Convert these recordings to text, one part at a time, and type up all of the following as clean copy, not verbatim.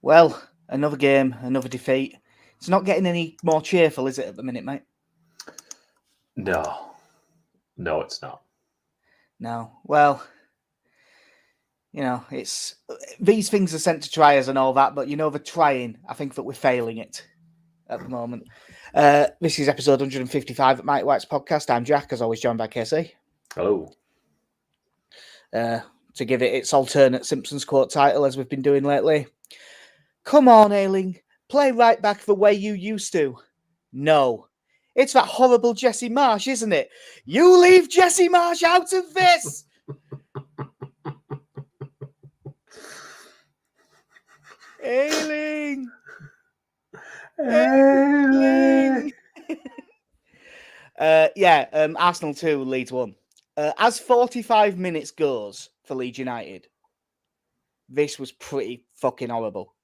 Well, another game, another defeat. It's not getting any more cheerful, is it, at the minute, mate? No, it's not. No. Well, it's these things are sent to try us and all that, but the trying, I think that we're failing it at the moment. This is episode 155 at Mike White's podcast. I'm Jack, as always, joined by KC. Hello. To give it its alternate Simpsons quote title, as we've been doing lately. Come on, Ailing, play right back the way you used to. No. It's that horrible Jesse Marsh, isn't it? You leave Jesse Marsh out of this! Ailing! Ailing! Arsenal 2, Leeds 1. As 45 minutes goes for Leeds United, this was pretty fucking horrible.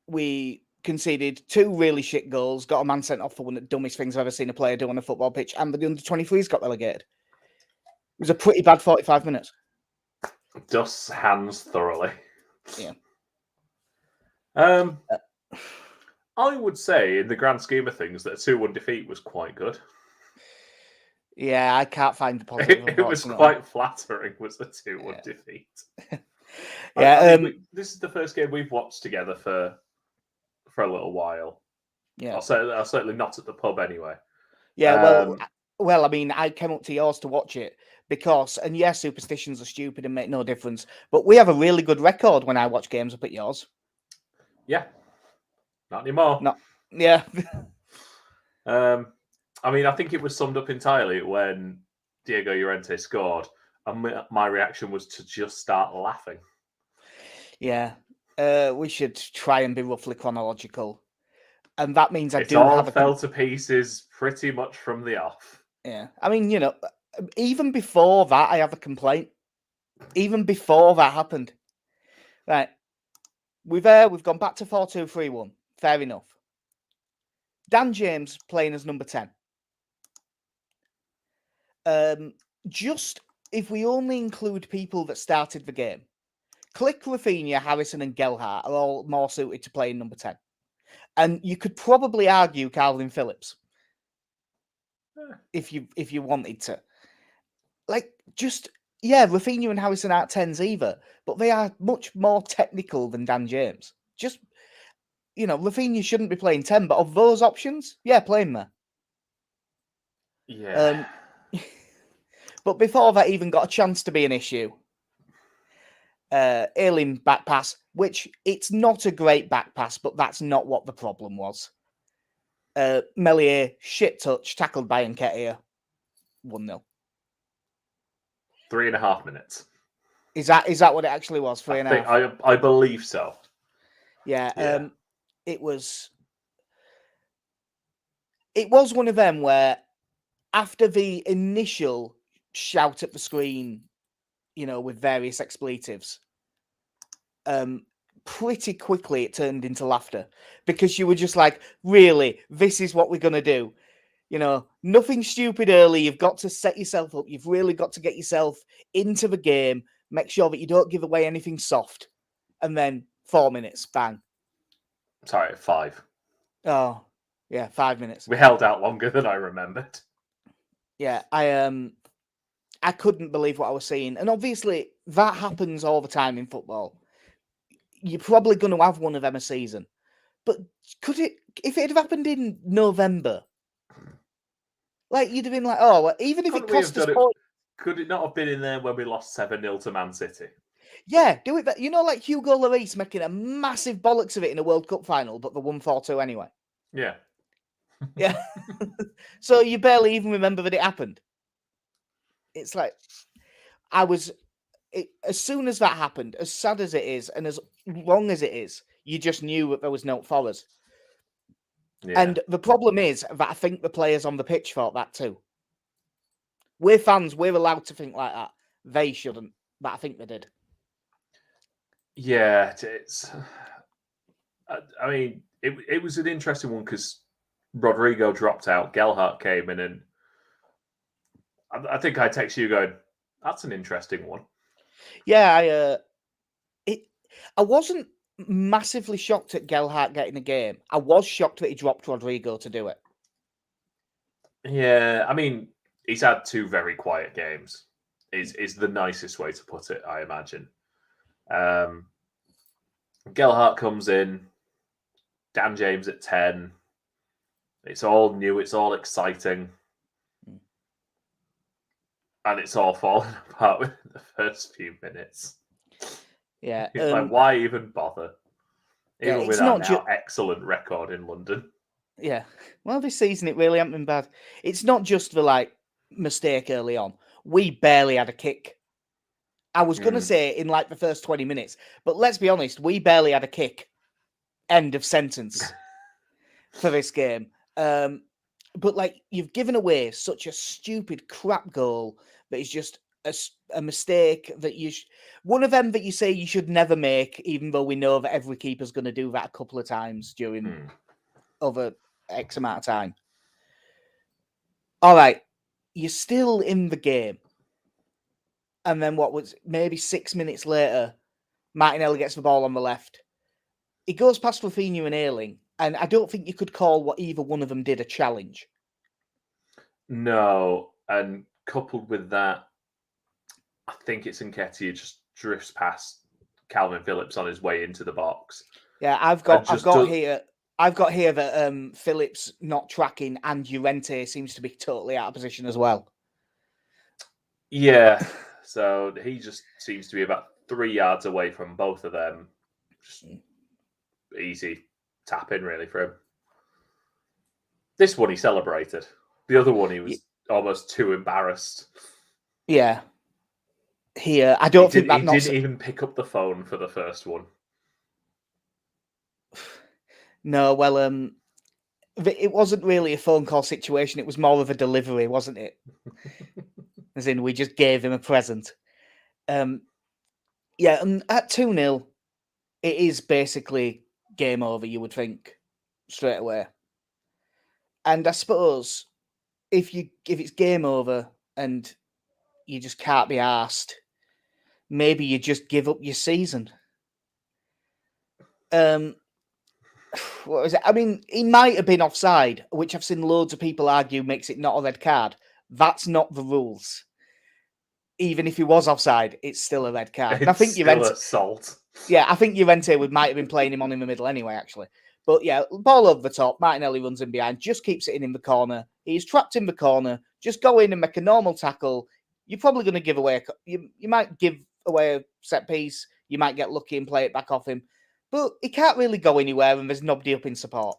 We conceded 2 really shit goals, got a man sent off for one of the dumbest things I've ever seen a player do on a football pitch, and the under-23s got relegated. It was a pretty bad 45 minutes. Dusts hands thoroughly. Yeah. I would say, in the grand scheme of things, that a 2-1 defeat was quite good. Yeah, I can't find the positive. It was quite flattering, was the 2-1 defeat. This is the first game we've watched together for a little while. Yeah, I'll certainly not at the pub anyway. Yeah, well, I mean, I came up to yours to watch it because, and yes, superstitions are stupid and make no difference, but we have a really good record when I watch games up at yours. Yeah, not anymore. No, yeah. I mean, I think it was summed up entirely when Diego Llorente scored, and my reaction was to just start laughing. Yeah, we should try and be roughly chronological, and that means it all fell to pieces pretty much from the off. Yeah, I mean, even before that, I have a complaint. Even before that happened, right? We've gone back to 4-2-3-1. Fair enough. Dan James playing as number 10. Just if we only include people that started the game, Click, Rafinha, Harrison, and Gelhardt are all more suited to playing number 10. And you could probably argue Calvin Phillips if you wanted to. Rafinha and Harrison aren't 10s either, but they are much more technical than Dan James. Rafinha shouldn't be playing 10, but of those options, play him there. Yeah. But before that even got a chance to be an issue, Ailing back pass, which it's not a great back pass, but that's not what the problem was. Melier, shit touch, tackled by Nketiah, 1-0. 3.5 minutes. Is that what it actually was? 3.5? I believe so. Yeah. It was one of them where after the initial shout at the screen, with various expletives, pretty quickly it turned into laughter because you were just like, really, this is what we're going to do. Nothing stupid early. You've got to set yourself up. You've really got to get yourself into the game. Make sure that you don't give away anything soft. And then 4 minutes, bang. Sorry, 5. Oh, yeah, 5 minutes. We held out longer than I remembered. Yeah, I couldn't believe what I was seeing. And obviously, that happens all the time in football. You're probably going to have one of them a season. But if it had happened in November, you'd have been like, oh, well, even if it cost us points. Could it not have been in there when we lost 7-0 to Man City? Yeah, do it. Like Hugo Lloris making a massive bollocks of it in a World Cup final, but the 1-4-2 anyway. Yeah. Yeah. So you barely even remember that it happened. It's like, as soon as that happened, as sad as it is, and as long as it is, you just knew that there was no for us. Yeah. And the problem is that I think the players on the pitch thought that too. We're fans, we're allowed to think like that. They shouldn't, but I think they did. Yeah, it's. I mean, it was an interesting one because Rodrigo dropped out, Gelhardt came in, and I think I text you going, "That's an interesting one." Yeah, I wasn't massively shocked at Gelhardt getting a game. I was shocked that he dropped Rodrigo to do it. Yeah, I mean, he's had 2 very quiet games. Is the nicest way to put it, I imagine. Gelhardt comes in, Dan James at 10. It's all new, it's all exciting. And it's all falling apart within the first few minutes. Yeah. It's like, why even bother? Even it's with not our now excellent record in London. Yeah. Well, this season it really hasn't been bad. It's not just the like mistake early on. We barely had a kick. I was going to say in like the first 20 minutes, but let's be honest, we barely had a kick. End of sentence for this game. But like you've given away such a stupid crap goal that is just a mistake that one of them that you say you should never make, even though we know that every keeper's going to do that a couple of times during over X amount of time. All right, you're still in the game. And then what was maybe 6 minutes later, Martinelli gets the ball on the left. He goes past Rafinha and Ayling, and I don't think you could call what either one of them did a challenge. No, and coupled with that, I think it's Nketiah just drifts past Calvin Phillips on his way into the box. Yeah, I've got here that Phillips not tracking and Llorente seems to be totally out of position as well. Yeah, so he just seems to be about 3 yards away from both of them. Just easy tap in, really, for him. This one he celebrated. The other one he was almost too embarrassed. Yeah. Here, I don't think he didn't even pick up the phone for the first one. No, well, it wasn't really a phone call situation. It was more of a delivery, wasn't it? As in, we just gave him a present. Yeah, and at 2-0, it is basically game over, you would think, straight away. And I suppose if it's game over and you just can't be arsed, maybe you just give up your season. What was it? I mean, he might have been offside, which I've seen loads of people argue makes it not a red card. That's not the rules. Even if he was offside, it's still a red card. And I think still assault. Yeah, I think Llorente might have been playing him on in the middle anyway, actually. But yeah, ball over the top. Martinelli runs in behind, just keeps it in the corner. He's trapped in the corner. Just go in and make a normal tackle. You're probably going to give away you might give away a set piece. You might get lucky and play it back off him. But he can't really go anywhere and there's nobody up in support.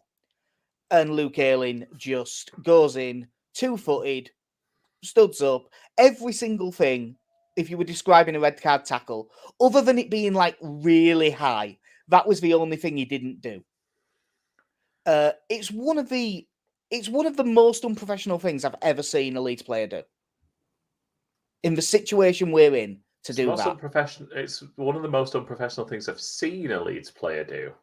And Luke Ayling just goes in, 2-footed, studs up, every single thing. If you were describing a red card tackle, other than it being like really high, that was the only thing he didn't do. It's one of the most unprofessional things I've ever seen a Leeds player do. In the situation we're in, do that. It's one of the most unprofessional things I've seen a Leeds player do.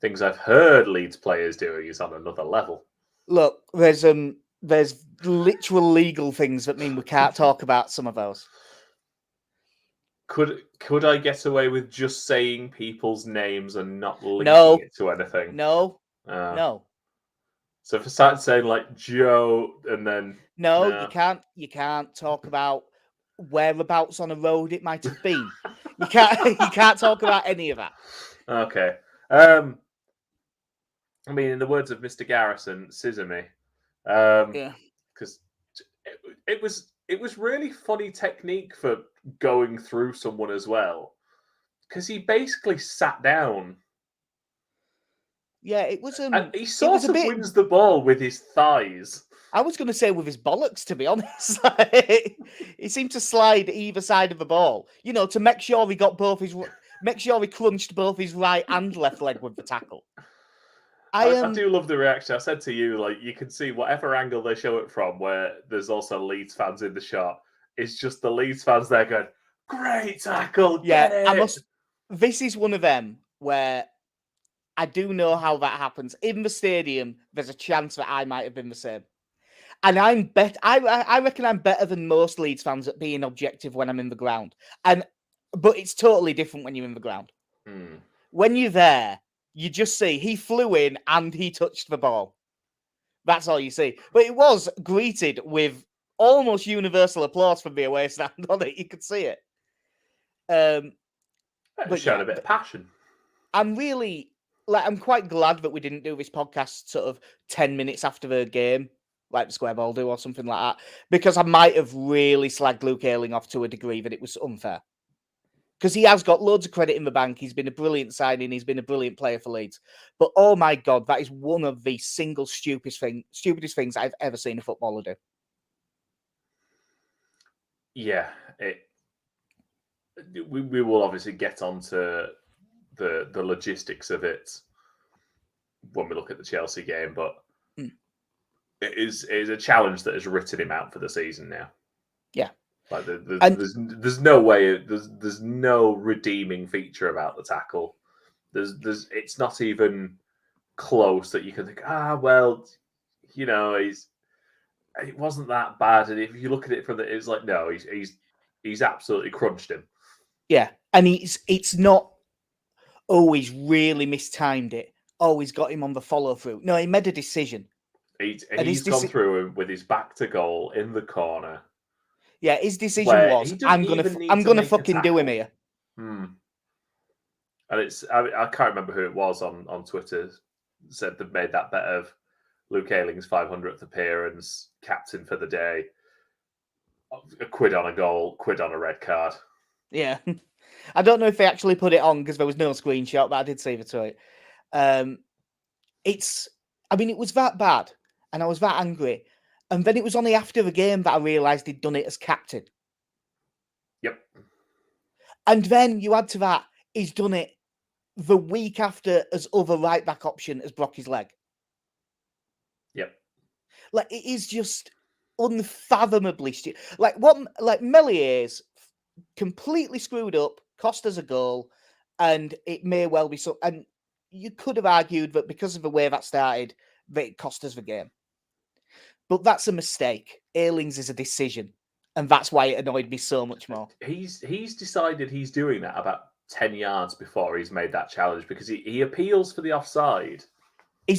Things I've heard Leeds players doing is on another level. Look, there's literal legal things that mean we can't talk about some of those. Could I get away with just saying people's names and not linking it to anything? No. So if I started saying like Joe and then you can't talk about whereabouts on a road it might have been. You can't talk about any of that. Okay. I mean, in the words of Mr. Garrison, scissor me. Yeah. Because it was really funny technique for going through someone as well. Because he basically sat down. Yeah, it was. And he sort of wins the ball with his thighs. I was going to say with his bollocks, to be honest. He seemed to slide either side of the ball, to make sure he got make sure he crunched both his right and left leg with the tackle. I do love the reaction. I said to you, like, you can see whatever angle they show it from, where there's also Leeds fans in the shot. It's just the Leeds fans there going, "Great tackle, get it!" This is one of them where I do know how that happens. In the stadium, there's a chance that I might have been the same. And I reckon I'm better than most Leeds fans at being objective when I'm in the ground. But it's totally different when you're in the ground. When you're there, you just see he flew in and he touched the ball. That's all you see. But it was greeted with almost universal applause from the away stand on it. You could see it. But showed a bit of passion. I'm quite glad that we didn't do this podcast sort of 10 minutes after the game, like the Square Ball do or something like that, because I might have really slagged Luke Ayling off to a degree that it was unfair. Because he has got loads of credit in the bank. He's been a brilliant signing. He's been a brilliant player for Leeds. But oh my God, that is one of the single stupidest things I've ever seen a footballer do. Yeah, we will obviously get onto the logistics of it when we look at the Chelsea game, but it is a challenge that has written him out for the season now. Yeah. Like there's no way, there's no redeeming feature about the tackle. It's not even close that you can think, well, you know, it wasn't that bad. And if you look at it from it's like, no, he's absolutely crunched him. Yeah, and it's not always really mistimed it. Always got him on the follow through. No, he made a decision. He's gone through with his back to goal in the corner. Yeah, his decision was, I'm gonna fucking do him here. And I can't remember who it was on Twitter said they've made that bet of Luke Ayling's 500th appearance, captain for the day, a quid on a goal, quid on a red card. Yeah, I don't know if they actually put it on because there was no screenshot, but I did see the tweet. It was that bad, and I was that angry. And then it was only after the game that I realised he'd done it as captain. Yep. And then you add to that, he's done it the week after as other right back option as Brockie's leg. Yep. Like, it is just unfathomably stupid. Like Mellier's completely screwed up, cost us a goal, and it may well be so. And you could have argued that because of the way that started, that it cost us the game. But that's a mistake. Ayling's is a decision, and that's why it annoyed me so much more. He's decided he's doing that about 10 yards before he's made that challenge because he appeals for the offside.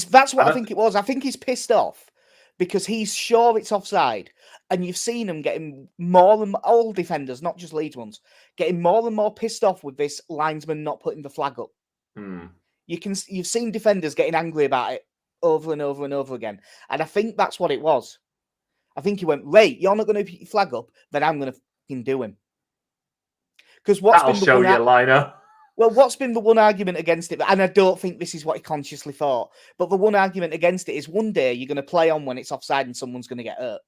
That's what I think it was. I think he's pissed off because he's sure it's offside, and you've seen him getting more and all defenders, not just Leeds ones, getting more and more pissed off with this linesman not putting the flag up. You've seen defenders getting angry about it over and over and over again, and I think that's what it was. I think he went, Ray, you're not going to put your flag up, then I'm going to fucking do him. Because that'll show you, Liner. Well, what's been the one argument against it? And I don't think this is what he consciously thought, but the one argument against it is one day you're going to play on when it's offside and someone's going to get hurt.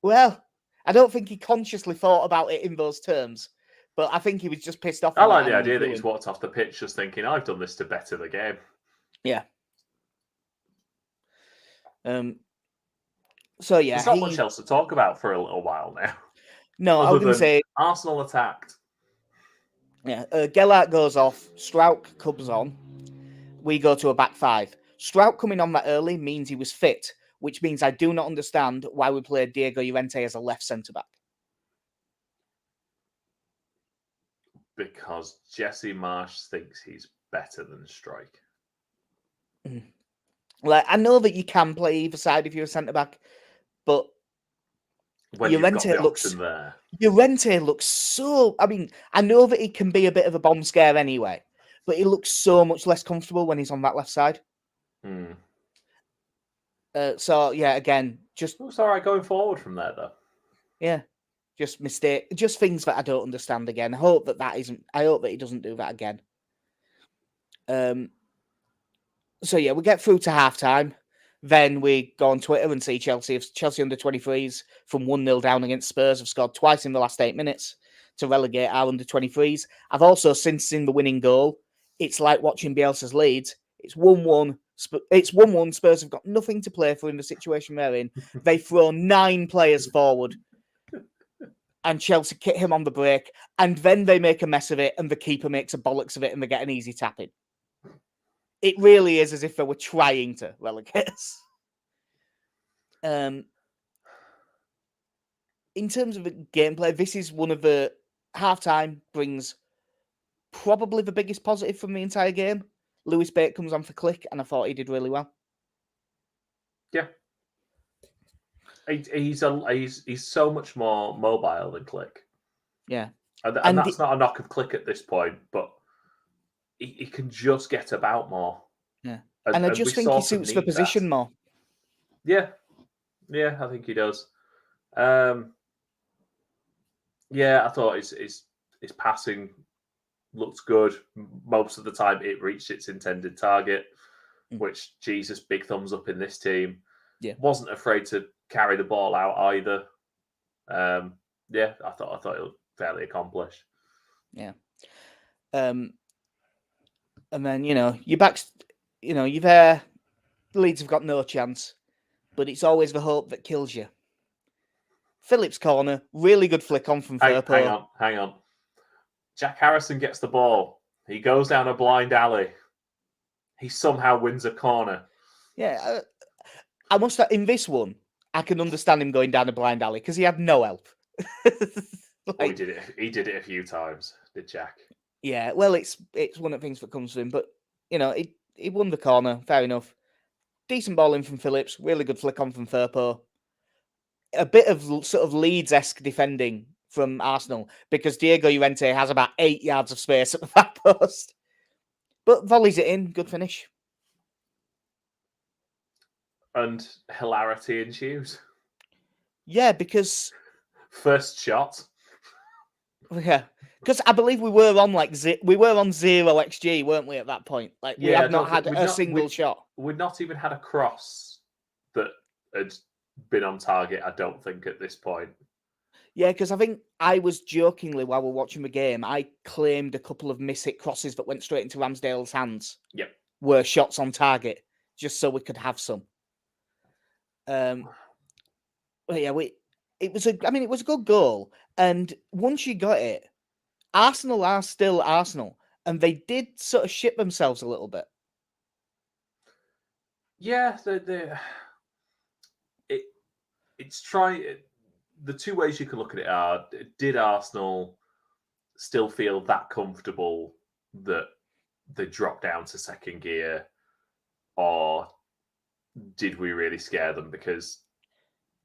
Well, I don't think he consciously thought about it in those terms, but I think he was just pissed off. I like the idea that he's walked off the pitch just thinking, I've done this to better the game. Yeah. So yeah, there's not much else to talk about for a little while now. No, I was going to say Arsenal attacked. Yeah, Gellert goes off. Strauch comes on. We go to a back five. Strauch coming on that early means he was fit, which means I do not understand why we played Diego Llorente as a left centre back. Because Jesse Marsh thinks he's better than Strike. Like, I know that you can play either side if you're a centre back, but when Llorente looks there. Llorente looks so. I mean, I know that he can be a bit of a bomb scare anyway, but he looks so much less comfortable when he's on that left side. So yeah, again, just looks all right going forward from there, though. Yeah, just mistake, just things that I don't understand again. I hope that he doesn't do that again. So yeah, we get through to half time. Then we go on Twitter and see Chelsea under 23s from 1-0 down against Spurs have scored twice in the last 8 minutes to relegate our under 23s. I've also since seen the winning goal. It's like watching Bielsa's Leeds. It's 1-1. It's 1-1. Spurs have got nothing to play for in the situation they're in. They throw 9 players forward and Chelsea kick him on the break. And then they make a mess of it and the keeper makes a bollocks of it and they get an easy tap in. It really is as if they were trying to relegate us. In terms of the gameplay, this is one of the halftime brings probably the biggest positive from the entire game. Lewis Bate comes on for Click, and I thought he did really well. Yeah. He's so much more mobile than Click. Yeah. And that's not a knock of Click at this point, but he can just get about more. Yeah. And I just think he suits the position more. Yeah. Yeah, I think he does. Yeah, I thought his passing looked good. Most of the time it reached its intended target, which, Jesus, big thumbs up in this team. Yeah. Wasn't afraid to carry the ball out either. Yeah, I thought it looked fairly accomplished. Yeah. And then, you're back, you're there. Leeds have got no chance, but it's always the hope that kills you. Phillips corner, really good flick on from Firpo. Hang on. Jack Harrison gets the ball. He goes down a blind alley. He somehow wins a corner. Yeah, I must have, in this one, I can understand him going down a blind alley because he had no help. He did it a few times, did Jack? Yeah, well, it's one of the things that comes to him, but he won the corner, fair enough. Decent ball in from Phillips, really good flick on from Firpo. A bit of sort of Leeds-esque defending from Arsenal because Diego Llorente has about 8 yards of space at the back post. But volleys it in, good finish. And hilarity ensues. Yeah, because... First shot. Yeah, because I believe we were on 0 XG, weren't we, at that point? Like, we had not had a single shot. We'd not even had a cross that had been on target, I don't think, at this point. Yeah, because I think I was jokingly, while we're watching the game, I claimed a couple of miss-hit crosses that went straight into Ramsdale's hands. Yep. Were shots on target, just so we could have some. But yeah, it was a good goal. And once you got it, Arsenal are still Arsenal. And they did sort of shit themselves a little bit. Yeah, it's trying... The two ways you can look at it are, did Arsenal still feel that comfortable that they dropped down to second gear, or did we really scare them? Because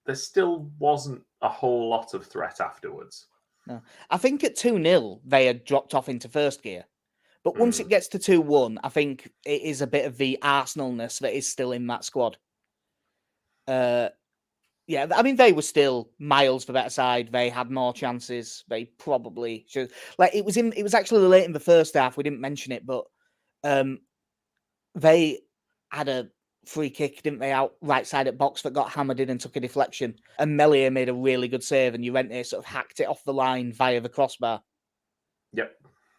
there still wasn't a whole lot of threat afterwards. No. I think at 2-0, they had dropped off into first gear. But once it gets to 2-1, I think it is a bit of the Arsenalness that is still in that squad. Yeah, I mean, they were still miles the better side. They had more chances. They probably should. Like, it was actually late in the first half. We didn't mention it, but they had a free kick, didn't they, out right side at box that got hammered in and took a deflection. And Melier made a really good save, and Llorente sort of hacked it off the line via the crossbar. Yep.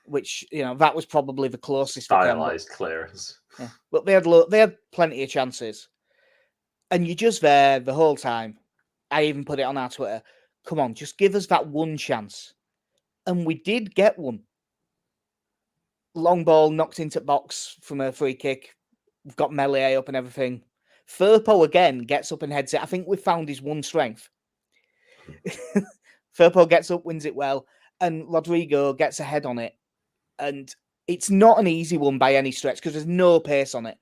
Which, that was probably the closest. Stylized clearance. Yeah, but they had plenty of chances. And you're just there the whole time. I even put it on our Twitter. Come on, just give us that one chance. And we did get one. Long ball knocked into box from a free kick. We've got Melier up and everything. Firpo again gets up and heads it. I think we've found his one strength. Firpo gets up, wins it well, and Rodrigo gets a head on it. And it's not an easy one by any stretch because there's no pace on it.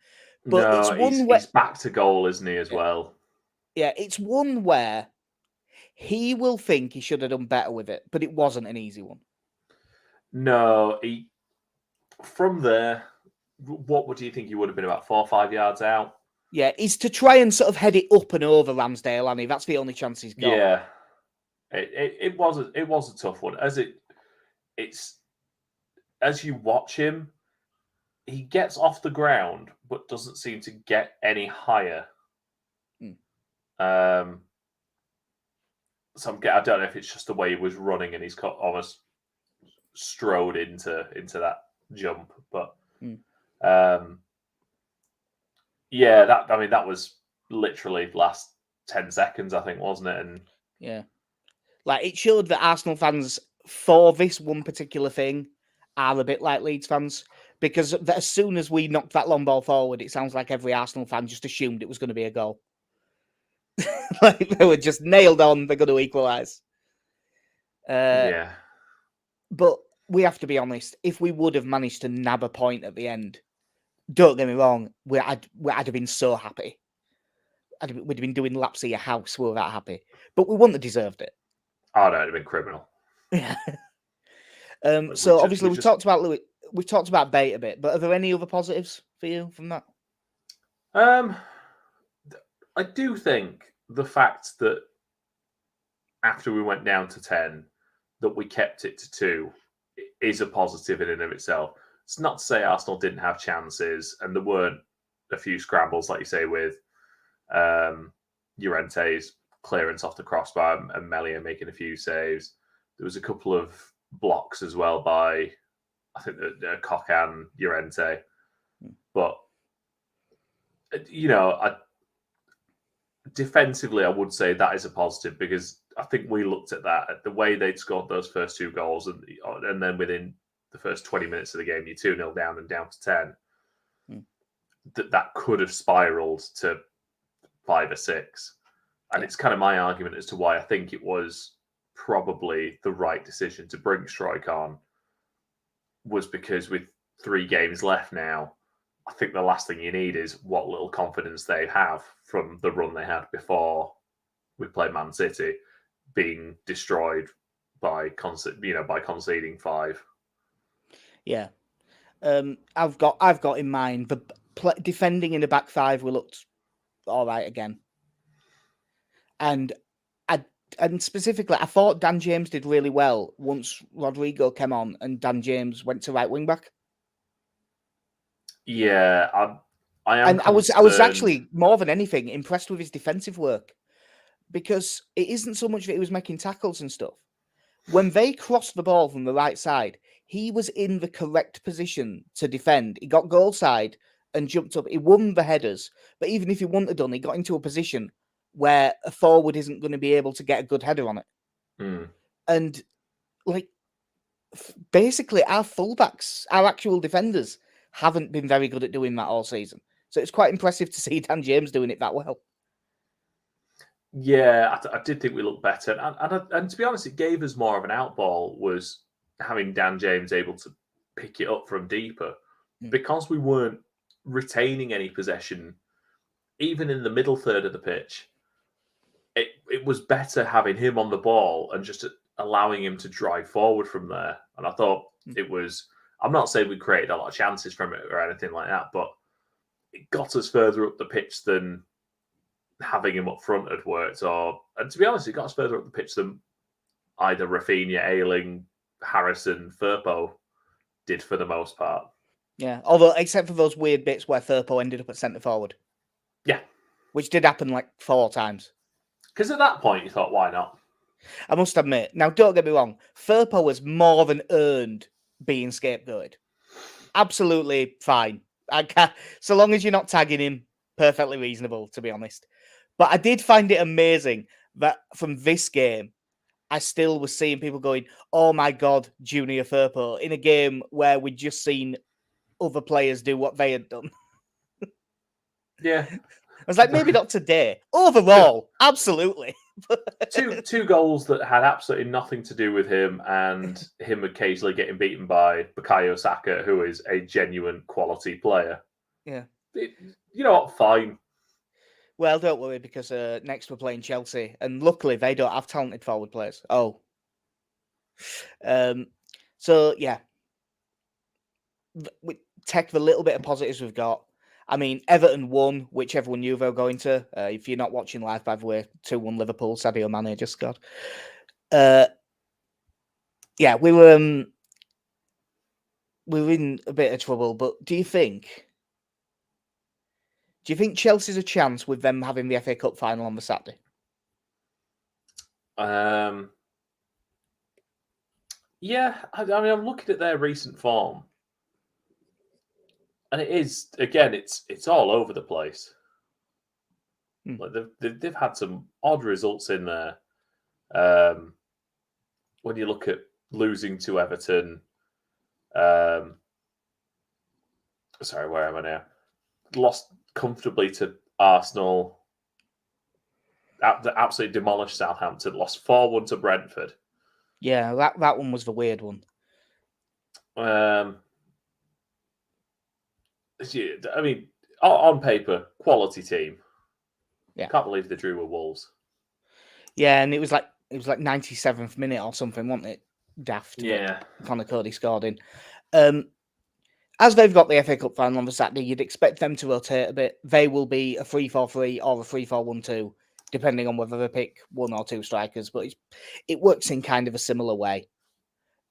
But no, it's one where... he's back to goal, isn't he, as well? Yeah, it's one where he will think he should have done better with it, but it wasn't an easy one. No, from there, what do you think he would have been, about 4 or 5 yards out? Yeah, he's to try and sort of head it up and over Ramsdale, and that's the only chance he's got. Yeah, it was a tough one. It's as you watch him, he gets off the ground but doesn't seem to get any higher. So I don't know if it's just the way he was running and he's almost strode into that jump, but yeah, that was literally last 10 seconds, I think, wasn't it? And yeah, like, it showed that Arsenal fans, for this one particular thing, are a bit like Leeds fans, because as soon as we knocked that long ball forward, it sounds like every Arsenal fan just assumed it was going to be a goal. Like, they were just nailed on, they're going to equalise. Yeah. But we have to be honest. If we would have managed to nab a point at the end, don't get me wrong, I'd have been so happy. We'd have been doing laps of your house. We were that happy, but we wouldn't have deserved it. Oh no, it'd have been criminal. Yeah. So obviously we've talked about Louis. We've talked about Bate a bit, but are there any other positives for you from that? I do think the fact that after we went down to 10, that we kept it to 2 is a positive in and of itself. It's not to say Arsenal didn't have chances, and there weren't a few scrambles, like you say, with Llorente's clearance off the crossbar and Melia making a few saves. There was a couple of blocks as well by, I think, Cocan, Llorente. But, defensively, I would say that is a positive, because I think we looked at that, at the way they'd scored those first 2 goals, and then within the first 20 minutes of the game, you're 2-0 down and down to 10. That could have spiralled to 5 or 6. And it's kind of my argument as to why I think it was probably the right decision to bring Struijk on, was because with 3 games left now, I think the last thing you need is what little confidence they have from the run they had before we played Man City being destroyed by conceding 5. Yeah, I've got in mind the defending in the back 5. We looked all right again, and specifically, I thought Dan James did really well once Rodrigo came on and Dan James went to right wing back. Yeah, I am. And I was actually, more than anything, impressed with his defensive work, because it isn't so much that he was making tackles and stuff. When they crossed the ball from the right side, he was in the correct position to defend. He got goal side and jumped up. He won the headers, but even if he wouldn't have done, he got into a position where a forward isn't going to be able to get a good header on it. And basically, our fullbacks, our actual defenders, haven't been very good at doing that all season. So it's quite impressive to see Dan James doing it that well. Yeah, I did think we looked better. And to be honest, it gave us more of an outball, was having Dan James able to pick it up from deeper. Because we weren't retaining any possession, even in the middle third of the pitch, it was better having him on the ball and just allowing him to drive forward from there. And I thought it was, I'm not saying we created a lot of chances from it or anything like that, but it got us further up the pitch than having him up front had worked. And to be honest, it got us further up the pitch than either Rafinha, Ayling, Harrison, Firpo did for the most part. Yeah, although except for those weird bits where Firpo ended up at centre forward. Yeah. Which did happen like 4 times. Because at that point, you thought, why not? I must admit, now don't get me wrong, Firpo has more than earned being scapegoated. Absolutely fine. So long as you're not tagging him, perfectly reasonable, to be honest. But I did find it amazing that from this game, I still was seeing people going, oh my God, Junior Firpo, in a game where we'd just seen other players do what they had done. Yeah. I was like, maybe not today. Overall, absolutely. two goals that had absolutely nothing to do with him, and him occasionally getting beaten by Bukayo Saka, who is a genuine quality player. Yeah. You know what? Fine. Well, don't worry, because next we're playing Chelsea, and luckily they don't have talented forward players. So yeah, we take the little bit of positives we've got. I mean, Everton won, which everyone knew they were going to. If you're not watching live, by the way, 2-1 Liverpool, Sadio Mane just scored. Yeah, we were in a bit of trouble, but do you think Chelsea's a chance with them having the FA Cup final on the Saturday? Yeah, I mean, I'm looking at their recent form, and it is, again, it's all over the place. Like they've had some odd results in there. When you look at losing to Everton, sorry, where am I now? Lost comfortably to Arsenal. Absolutely demolished Southampton. Lost 4-1 to Brentford. Yeah, that one was the weird one. I mean, on paper, quality team. Yeah. Can't believe they drew with Wolves. Yeah, and it was like 97th minute or something, wasn't it? Daft. Yeah. Connor Cody scored in. As they've got the FA Cup final on the Saturday, you'd expect them to rotate a bit. They will be a 3-4-3 or a 3-4-1-2, depending on whether they pick one or two strikers. But it works in kind of a similar way.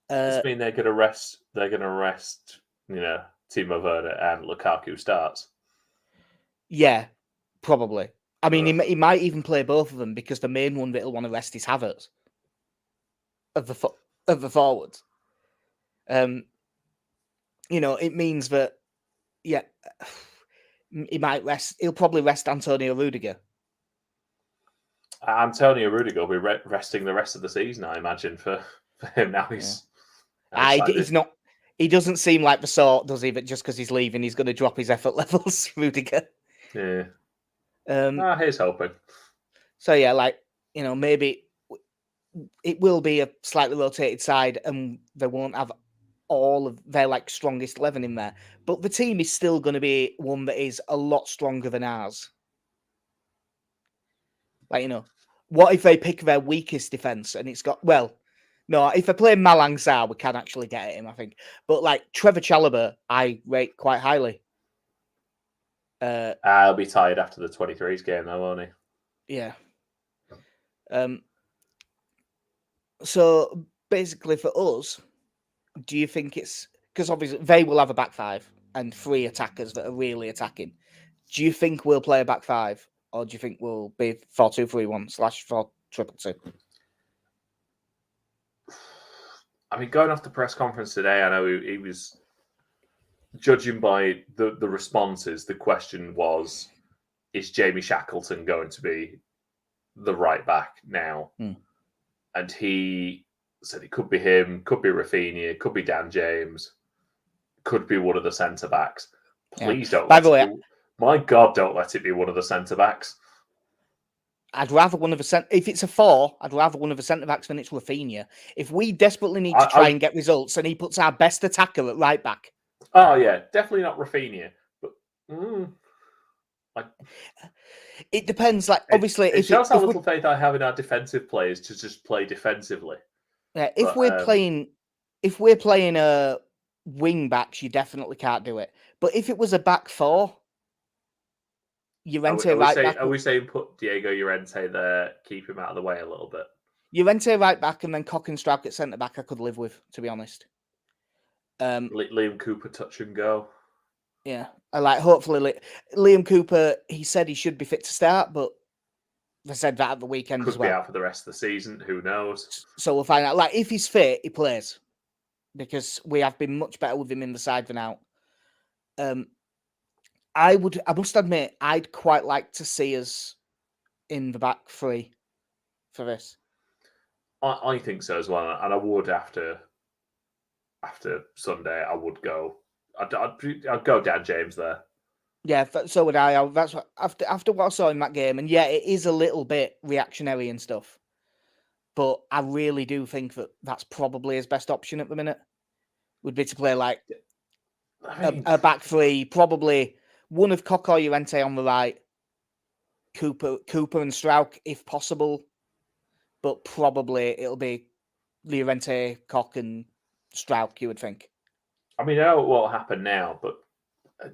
Does this mean they're going to rest? They're going to rest, Timo Werner and Lukaku starts. Yeah, probably. I mean, he might even play both of them because the main one that he'll want to rest is Havertz of the forwards. It means that he might rest. He'll probably rest Antonio Rudiger. Antonio Rudiger will be resting the rest of the season, I imagine, for him now. He's not. He doesn't seem like the sort, does he? But just because he's leaving, he's going to drop his effort levels, Rudiger. Yeah. Here's hoping. So yeah, maybe it will be a slightly rotated side, and they won't have all of their strongest 11 in there. But the team is still going to be one that is a lot stronger than ours. What if they pick their weakest defense and it's got no, if they play Malang Sarr, we can actually get at him, I think. But Trevor Chalobah, I rate quite highly. I'll be tired after the 23s game, though, won't he? Yeah. So basically, for us, do you think it's because obviously they will have a back five and 3 attackers that are really attacking? Do you think we'll play a back five, or do you think we'll be 4-2-3-1/4-2-2-2? I mean, going off the press conference today, I know he was judging by the responses. The question was, is Jamie Shackleton going to be the right back now? And he said it could be him, could be Rafinha, could be Dan James, could be one of the centre backs. Please don't. By the way, my God, don't let it be one of the centre backs. I'd rather one of the if it's a 4, I'd rather one of the centre backs than it's Rafinha. If we desperately need to try and get results, and he puts our best attacker at right back. Oh yeah, definitely not Rafinha. But it depends. Obviously, it shows how little faith I have in our defensive players to just play defensively. Yeah, if we're playing a wing backs, you definitely can't do it. But if it was a back 4. Llorente right back. Are we saying put Diego Llorente there, keep him out of the way a little bit? Llorente right back and then Cock and Strauch at centre back, I could live with, to be honest. Liam Cooper touch and go. Yeah, hopefully Liam Cooper. He said he should be fit to start, but they said that at the weekend as well. Could be out for the rest of the season. Who knows? So we'll find out. If he's fit, he plays, because we have been much better with him in the side than out. I must admit, I'd quite like to see us in the back 3 for this. I think so as well, and I would after Sunday. I would go. I'd go Dan James there. Yeah, so would I. That's what after what I saw in that game, and yeah, it is a little bit reactionary and stuff, but I really do think that that's probably his best option at the minute. Would be to play a back 3, probably one of Cock or Llorente on the right, Cooper and Strauch if possible, but probably it'll be Llorente, Cock and Strauch, you would think. I mean, I know what will happen now, but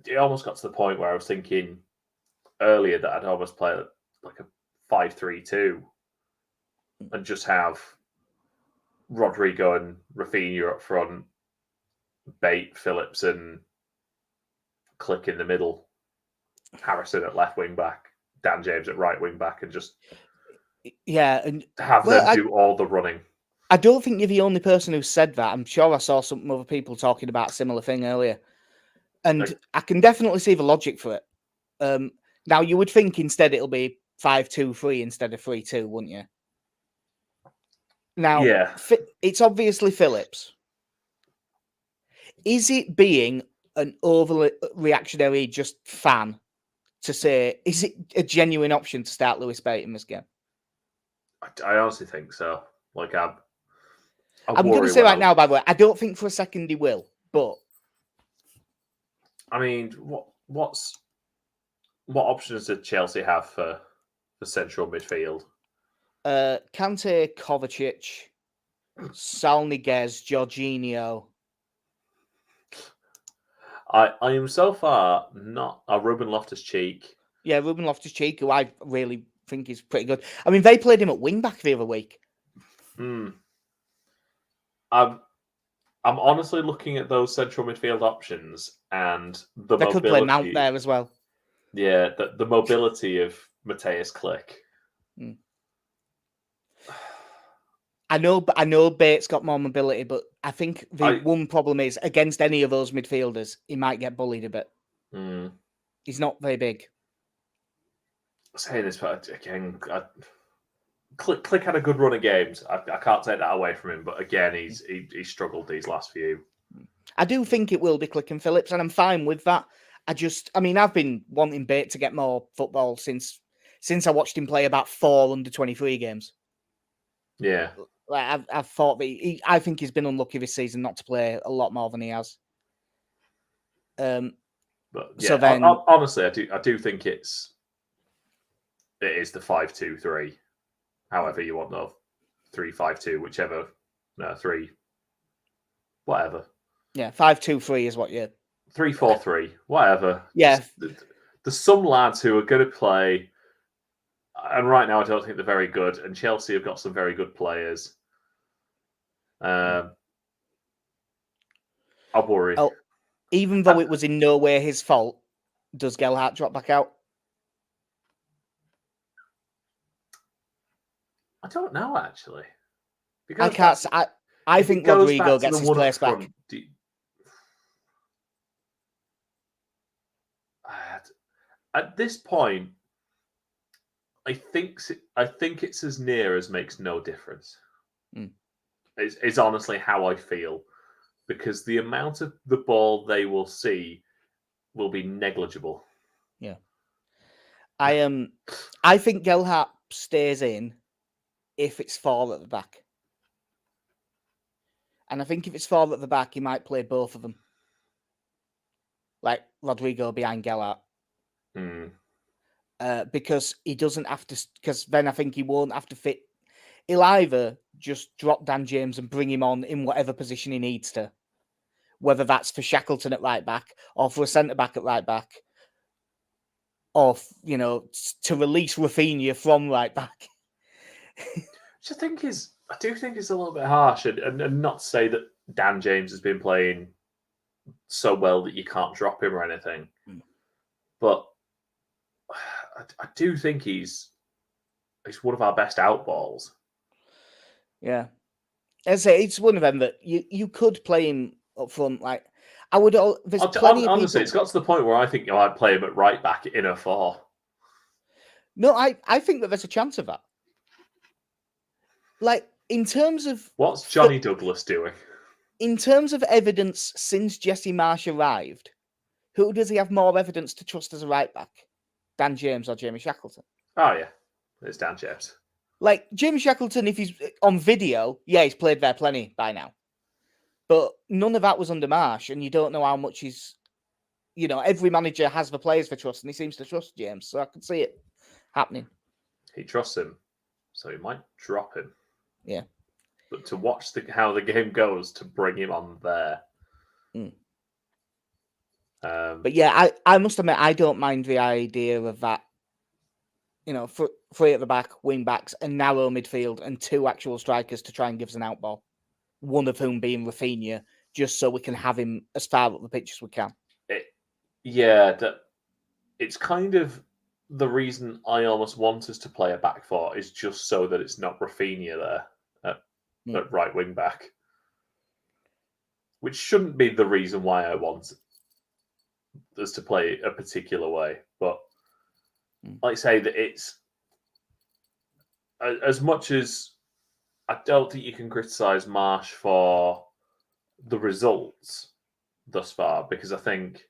it almost got to the point where I was thinking earlier that I'd almost play like a 5-3-2 and just have Rodrigo and Rafinha up front, Bate, Phillips, and Click in the middle, Harrison at left wing back, Dan James at right wing back, and just and have them do all the running. I don't think you're the only person who said that. I'm sure I saw some other people talking about a similar thing earlier. And I can definitely see the logic for it. Now, you would think instead it'll be 5-2-3 instead of 3-2, wouldn't you? Now, yeah. It's obviously Phillips. Is it being an overly reactionary just fan to say, is it a genuine option to start Lewis Bate in this game? I honestly think so. I'm going to say right now, by the way, I don't think for a second he will. But I mean, what options did Chelsea have for central midfield? Kante, Kovacic, Sal Niguez, Jorginho. I am so far not a Ruben Loftus-Cheek. Yeah, Ruben Loftus-Cheek, who I really think is pretty good. I mean, they played him at wing-back the other week. I'm honestly looking at those central midfield options and the They mobility. could play Mount there as well. Yeah, the mobility of Matthias Klick. I know Bates got more mobility, but I think the one problem is against any of those midfielders, he might get bullied a bit. He's not very big. Saying this, but again, Klick had a good run of games. I can't take that away from him, but again, he struggled these last few. I do think it will be Klick and Phillips, and I'm fine with that. I've been wanting Bates to get more football since I watched him play about 4 under-23 games. Yeah. Like I've thought that I think he's been unlucky this season not to play a lot more than he has. But yeah, so then, honestly, I do think it is the 5-2-3, however you want to, 3-5-2, whichever, no 3, whatever. Yeah, 5-2-3 is what you. 3-4-3, whatever. Yeah, there's some lads who are going to play, and right now I don't think they're very good. And Chelsea have got some very good players. I worry. Oh, even though it was in no way his fault, does Gelhardt drop back out? I don't know actually. Because I can't. I think Rodrigo gets his place back. At this point, I think it's as near as makes no difference. It's honestly how I feel, because the amount of the ball they will see will be negligible. Yeah, I think Gelhardt stays in if it's 4 at the back, and I think if it's 4 at the back, he might play both of them, like Rodrigo behind Gelhardt. Because he doesn't have to. Because then I think he won't have to fit. He'll either just drop Dan James and bring him on in whatever position he needs to, whether that's for Shackleton at right back or for a centre back at right back, or to release Rafinha from right back. Which I do think is a little bit harsh, and not to say that Dan James has been playing so well that you can't drop him or anything, but I do think he's one of our best outballs. Yeah, as I say, it's one of them that you could play him up front. Like I would. There's plenty of honestly, people... it's got to the point where I think I'd play him at right back in a 4. No, I think that there's a chance of that. Like in terms of what's Johnny Douglas doing? In terms of evidence since Jesse Marsh arrived, who does he have more evidence to trust as a right back? Dan James or Jamie Shackleton? Oh yeah, it's Dan James. Like Jamie Shackleton, if he's on video, yeah, he's played there plenty by now. But none of that was under Marsh, and you don't know how much he's. Every manager has the players for trust, and he seems to trust James, so I can see it happening. He trusts him, so he might drop him. Yeah. But to watch how the game goes, to bring him on there. But yeah, I must admit, I don't mind the idea of that. 3 at the back, wing backs, a narrow midfield, and 2 actual strikers to try and give us an outball. One of whom being Rafinha, just so we can have him as far up the pitch as we can. It's kind of the reason I almost want us to play a back 4 is just so that it's not Rafinha there at right wing back, which shouldn't be the reason why I want us to play a particular way. But like I say, that it's as much as I don't think you can criticise Marsh for the results thus far, because I think,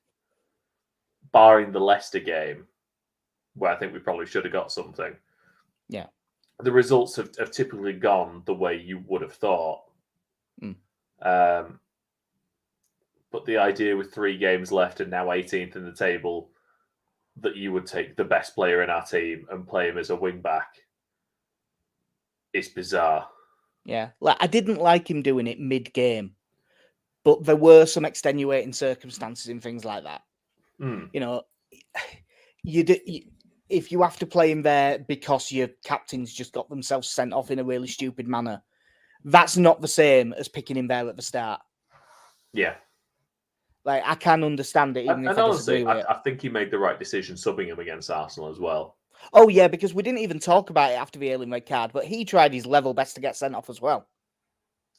barring the Leicester game, where I think we probably should have got something, the results have typically gone the way you would have thought. But the idea with 3 games left and now 18th in the table, that you would take the best player in our team and play him as a wing back, is bizarre. Yeah, like I didn't like him doing it mid-game, but there were some extenuating circumstances and things like that. Mm. You know, if you have to play him there because your captain's just got themselves sent off in a really stupid manner, that's not the same as picking him there at the start. Yeah. Like, I can understand it, even if I disagree with it. I think he made the right decision subbing him against Arsenal as well. Oh, yeah, because we didn't even talk about it after the early red card, but he tried his level best to get sent off as well.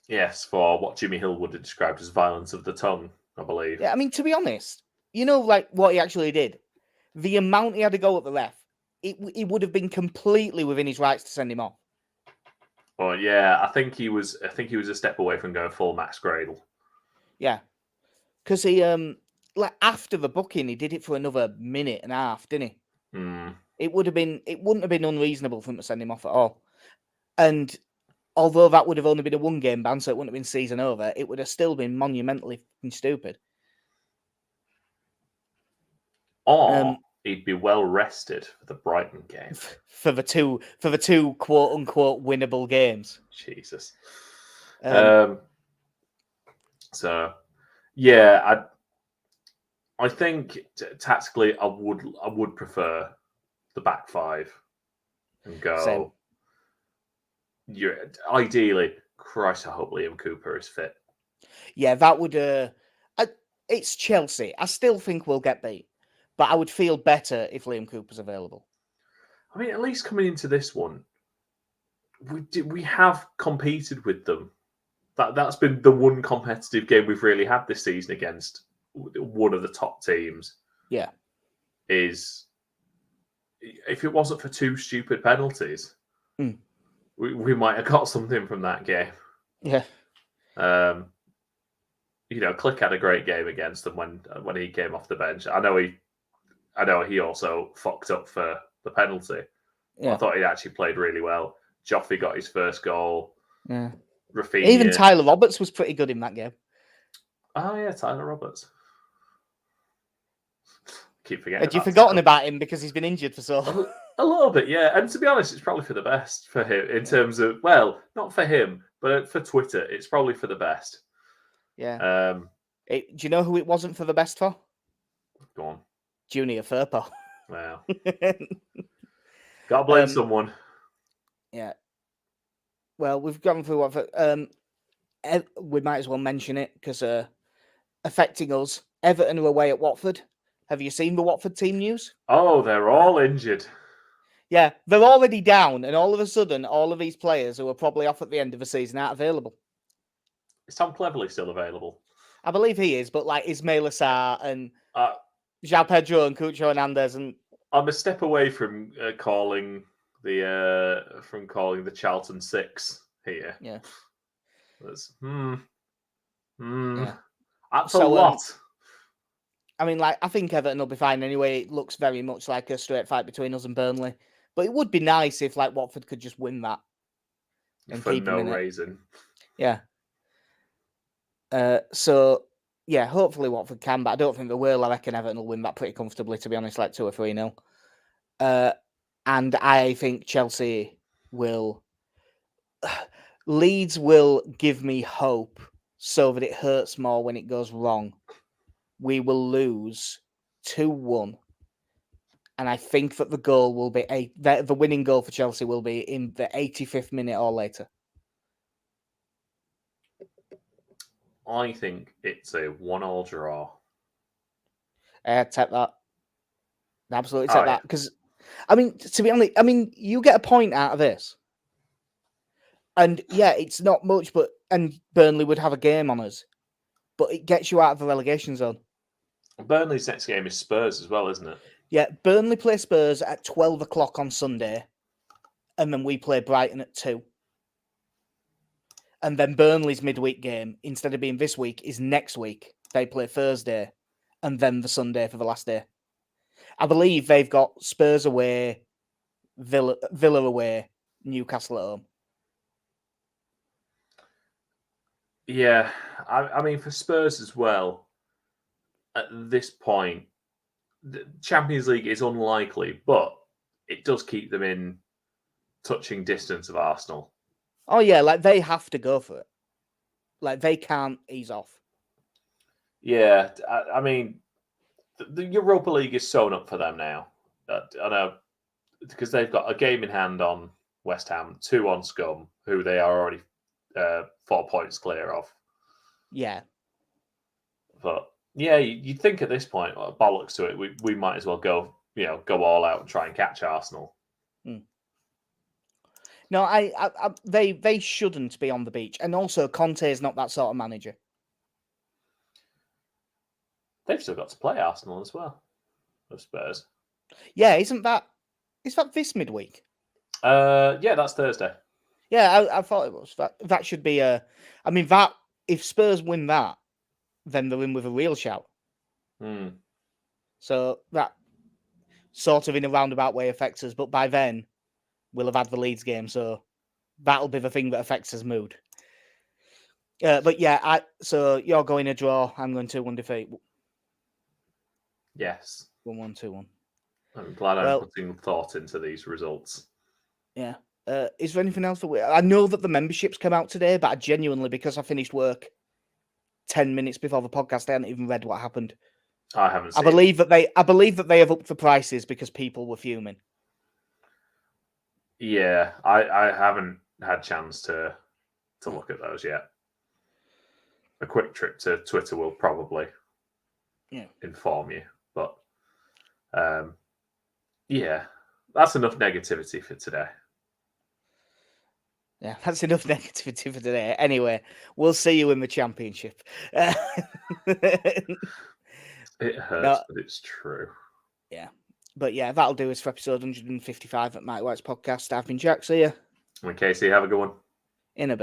Yes, for what Jimmy Hill would have described as violence of the tongue, I believe. Yeah, I mean, to be honest, you know, like, what he actually did? The amount he had to go at the ref, it would have been completely within his rights to send him off. Well, yeah, I think he was a step away from going full Max Gradle. Yeah. Because he, like, after the booking, he did it for another minute and a half, didn't he? Mm. It wouldn't have been unreasonable for him to send him off at all. And although that would have only been a 1-game ban, so it wouldn't have been season over, it would have still been monumentally stupid. Or he'd be well rested for the Brighton game. For the two quote unquote winnable games. Jesus. So yeah, I think tactically I would prefer the back 5 and go. Same. Ideally, Christ, I hope Liam Cooper is fit. Yeah, that would. It's Chelsea. I still think we'll get beat, but I would feel better if Liam Cooper's available. I mean, at least coming into this one, we have competed with them. That's been the one competitive game we've really had this season against one of the top teams. Yeah. Is if it wasn't for 2 stupid penalties, we might have got something from that game. Yeah. Click had a great game against them when he came off the bench. I know he also fucked up for the penalty. Yeah. I thought he actually played really well. Joffrey got his first goal. Yeah. Rafinha. Even Tyler Roberts was pretty good in that game. Oh yeah, Tyler Roberts. Keep forgetting. Had you forgotten about him because he's been injured for so long? A little bit, yeah. And to be honest, it's probably for the best for him in terms of, well, not for him, but for Twitter, it's probably for the best. Yeah. Do you know who it wasn't for the best for? Go on. Junior Firpo. Wow. Gotta blame someone. Yeah. Well, we've gone through what we might as well mention it because affecting us. Everton are away at Watford. Have you seen the Watford team news? Oh, they're all injured. Yeah, they're already down, and all of a sudden, all of these players who are probably off at the end of the season aren't available. Is Tom Cleverley still available? I believe he is, but like Ismail Assar and João Pedro and Cucho Hernandez, and I'm a step away from calling the Charlton 6 here. Yeah. That's Yeah. That's a lot. I mean, like, I think Everton will be fine anyway. It looks very much like a straight fight between us and Burnley. But it would be nice if, like, Watford could just win that. And for no reason. Yeah. So, yeah, hopefully Watford can, but I don't think they will. I reckon Everton will win that pretty comfortably, to be honest, like 2 or 3-0. And I think Chelsea will... Leeds will give me hope so that it hurts more when it goes wrong. We will lose 2-1. And I think that the goal will be the winning goal for Chelsea will be in the 85th minute or later. I think it's a 1-1 draw. Take that. Absolutely take that. Because, I mean, to be honest, you get a point out of this. And, yeah, it's not much, and Burnley would have a game on us. But it gets you out of the relegation zone. Burnley's next game is Spurs as well, isn't it? Yeah, Burnley play Spurs at 12 o'clock on Sunday. And then we play Brighton at 2. And then Burnley's midweek game, instead of being this week, is next week. They play Thursday. And then the Sunday for the last day. I believe they've got Spurs away, Villa away, Newcastle at home. Yeah, I mean, for Spurs as well, at this point, the Champions League is unlikely, but it does keep them in touching distance of Arsenal. Oh yeah, like they have to go for it. Like they can't ease off. Yeah, I mean, the Europa League is sewn up for them now. I know, because they've got a game in hand on West Ham, 2 on Scum, who they are already 4 points clear of. Yeah. But yeah, you'd think at this point, bollocks to it, we might as well go all out and try and catch Arsenal. No, they shouldn't be on the beach, and also Conte is not that sort of manager. They've still got to play Arsenal as well, of Spurs. Yeah, is that this midweek? Yeah, that's Thursday. Yeah, I thought it was. That should be I mean, that if Spurs win that, then they're in with a real shout. So that sort of in a roundabout way affects us, but by then we'll have had the Leeds game, so that'll be the thing that affects his mood. But yeah, so you're going a draw. I'm going 2-1 defeat. Yes. 1-1, 2-1. I'm glad I'm putting thought into these results. Yeah. Is there anything else that I know that the memberships come out today, but I genuinely, because I finished work 10 minutes before the podcast, I hadn't even read what happened. I haven't seen I believe that they have upped the prices because people were fuming. Yeah, I haven't had chance to look at those yet. A quick trip to Twitter will probably inform you. But yeah, that's enough negativity for today. Yeah, that's enough negativity for today. Anyway, we'll see you in the championship. It hurts, but it's true. Yeah. But yeah, that'll do us for episode 155 at Mike White's podcast. I've been Jack. See ya. And Casey, have a good one. In a bit.